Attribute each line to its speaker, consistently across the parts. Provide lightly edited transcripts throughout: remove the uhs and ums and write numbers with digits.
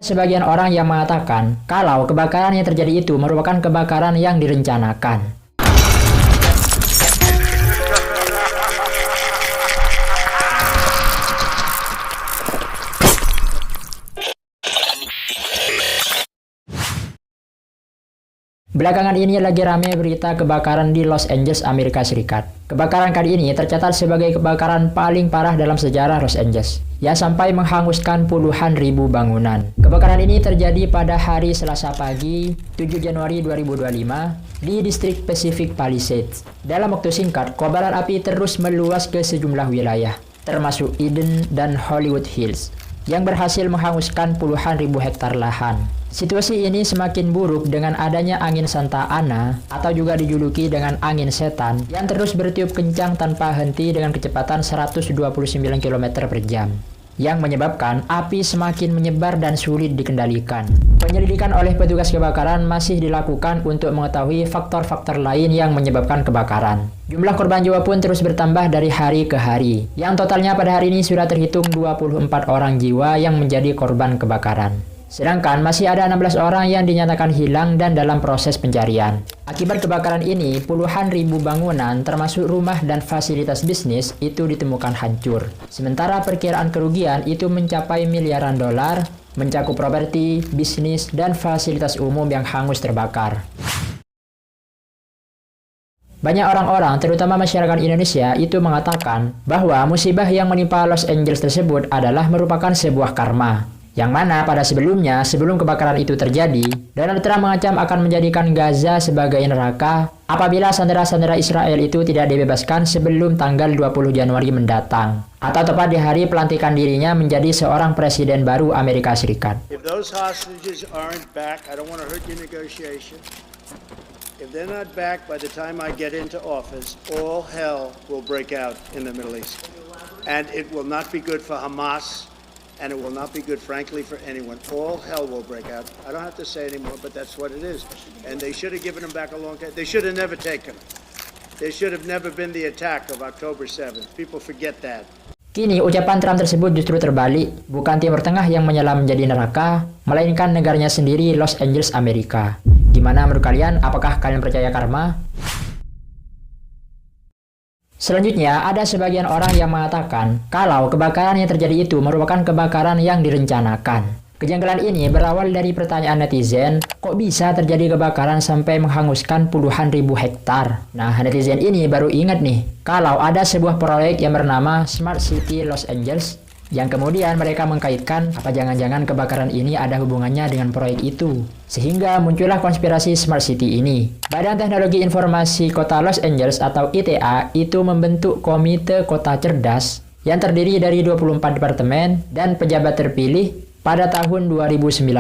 Speaker 1: Sebagian orang yang mengatakan kalau kebakaran yang terjadi itu merupakan kebakaran yang direncanakan. Belakangan ini lagi ramai berita kebakaran di Los Angeles, Amerika Serikat. Kebakaran kali ini tercatat sebagai kebakaran paling parah dalam sejarah Los Angeles, yang sampai menghanguskan puluhan ribu bangunan. Kebakaran ini terjadi pada hari Selasa pagi, 7 Januari 2025, di distrik Pacific Palisades. Dalam waktu singkat, kobaran api terus meluas ke sejumlah wilayah, termasuk Eden dan Hollywood Hills, yang berhasil menghanguskan puluhan ribu hektar lahan. Situasi ini semakin buruk dengan adanya angin Santa Ana atau juga dijuluki dengan angin setan yang terus bertiup kencang tanpa henti dengan kecepatan 129 km per jam, yang menyebabkan api semakin menyebar dan sulit dikendalikan. Penyelidikan oleh petugas kebakaran masih dilakukan untuk mengetahui faktor-faktor lain yang menyebabkan kebakaran. Jumlah korban jiwa pun terus bertambah dari hari ke hari, yang totalnya pada hari ini sudah terhitung 24 orang jiwa yang menjadi korban kebakaran. Sedangkan masih ada 16 orang yang dinyatakan hilang dan dalam proses pencarian. Akibat kebakaran ini, puluhan ribu bangunan termasuk rumah dan fasilitas bisnis itu ditemukan hancur. Sementara perkiraan kerugian itu mencapai miliaran dolar, mencakup properti, bisnis, dan fasilitas umum yang hangus terbakar. Banyak orang-orang, terutama masyarakat Indonesia, itu mengatakan bahwa musibah yang menimpa Los Angeles tersebut adalah merupakan sebuah karma. Yang mana pada sebelumnya, sebelum kebakaran itu terjadi, Donald Trump mengancam akan menjadikan Gaza sebagai neraka apabila sandera-sandera Israel itu tidak dibebaskan sebelum tanggal 20 Januari mendatang, atau tepat di hari pelantikan dirinya menjadi seorang presiden baru Amerika Serikat.
Speaker 2: If those hostages aren't back, I don't want to hurt your negotiation. If they're not back by the time I get into office, all hell will break out in the Middle East. And it will not be good for Hamas. And it will not be good, frankly, for anyone. All hell will break out. I don't have to say anymore, but that's what it is. And they should have given them back a long time. They should have never taken them. There should have never been the attack of October 7th. People forget that.
Speaker 1: Kini ucapan Trump tersebut justru terbalik. Bukan Timur Tengah yang menyala menjadi neraka, melainkan negaranya sendiri, Los Angeles, Amerika. Gimana menurut kalian? Apakah kalian percaya karma? Selanjutnya, ada sebagian orang yang mengatakan kalau kebakaran yang terjadi itu merupakan kebakaran yang direncanakan. Kejanggalan ini berawal dari pertanyaan netizen, kok bisa terjadi kebakaran sampai menghanguskan puluhan ribu hektar? Nah, netizen ini baru ingat nih, kalau ada sebuah proyek yang bernama Smart City Los Angeles, yang kemudian mereka mengkaitkan apa jangan-jangan kebakaran ini ada hubungannya dengan proyek itu. Sehingga muncullah konspirasi Smart City ini. Badan Teknologi Informasi Kota Los Angeles atau ITA itu membentuk Komite Kota Cerdas yang terdiri dari 24 departemen dan pejabat terpilih pada tahun 2019.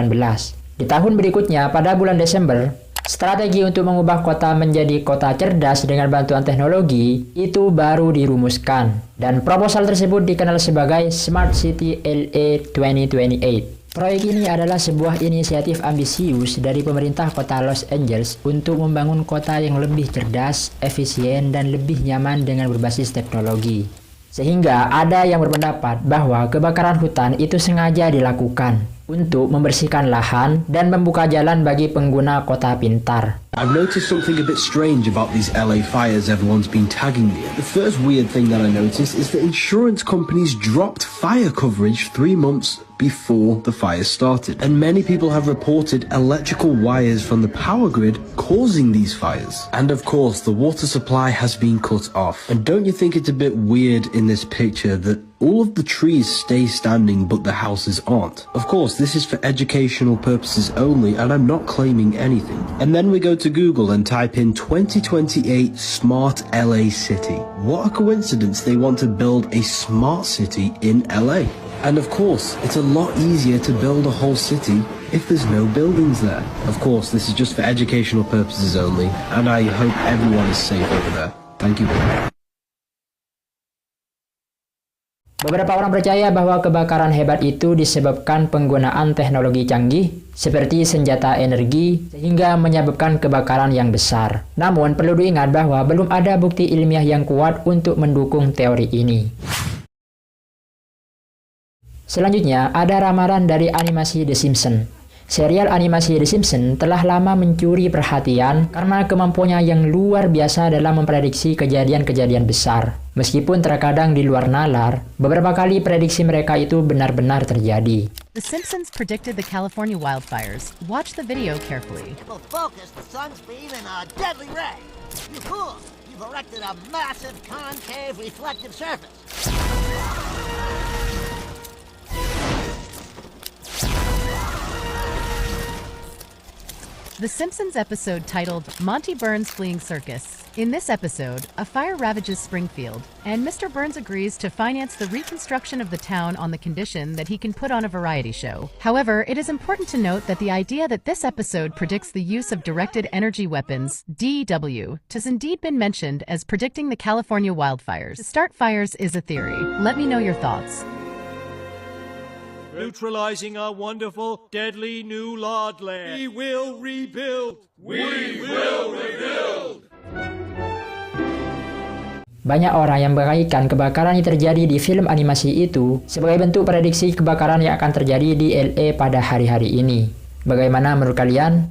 Speaker 1: Di tahun berikutnya, pada bulan Desember, strategi untuk mengubah kota menjadi kota cerdas dengan bantuan teknologi itu baru dirumuskan. Dan proposal tersebut dikenal sebagai Smart City LA 2028. Proyek ini adalah sebuah inisiatif ambisius dari pemerintah kota Los Angeles untuk membangun kota yang lebih cerdas, efisien, dan lebih nyaman dengan berbasis teknologi. Sehingga ada yang berpendapat bahwa kebakaran hutan itu sengaja dilakukan untuk membersihkan lahan dan membuka jalan bagi pengguna kota pintar.
Speaker 3: I've noticed something a bit strange about these LA fires everyone's been tagging me. The first weird thing that I noticed is that insurance companies dropped fire coverage 3 months before the fire started. And many people have reported electrical wires from the power grid causing these fires. And of course, the water supply has been cut off. And don't you think it's a bit weird in this picture that all of the trees stay standing but the houses aren't? Of course, this is for educational purposes only and I'm not claiming anything. And then we go to Google and type in 2028 Smart LA City. What a coincidence they want to build a smart city in LA. And of course, it's a lot easier to build a whole city if there's no buildings there. Of course, this is just for educational purposes only, and I hope everyone is safe over there. Thank you.
Speaker 1: Beberapa orang percaya bahwa kebakaran hebat itu disebabkan penggunaan teknologi canggih seperti senjata energi sehingga menyebabkan kebakaran yang besar. Namun perlu diingat bahwa belum ada bukti ilmiah yang kuat untuk mendukung teori ini. Selanjutnya, ada ramalan dari animasi The Simpsons. Serial animasi The Simpsons telah lama mencuri perhatian karena kemampuannya yang luar biasa dalam memprediksi kejadian-kejadian besar. Meskipun terkadang di luar nalar, beberapa kali prediksi mereka itu benar-benar terjadi.
Speaker 4: The Simpsons predicted the California wildfires. Watch the video carefully.
Speaker 5: It will focus the sun's beam in a deadly ray. You fools! You've erected a massive concave reflective surface.
Speaker 4: The Simpsons episode titled Monty Burns Fleeing Circus. In this episode, a fire ravages Springfield, and Mr. Burns agrees to finance the reconstruction of the town on the condition that he can put on a variety show. However, it is important to note that the idea that this episode predicts the use of directed energy weapons, DEW, has indeed been mentioned as predicting the California wildfires. To start fires is a theory. Let me know your thoughts.
Speaker 6: Neutralizing our wonderful, deadly new Lordland. We will rebuild. We will rebuild.
Speaker 1: Banyak orang yang mengaitkan kebakaran yang terjadi di film animasi itu sebagai bentuk prediksi kebakaran yang akan terjadi di LA pada hari-hari ini. Bagaimana menurut kalian?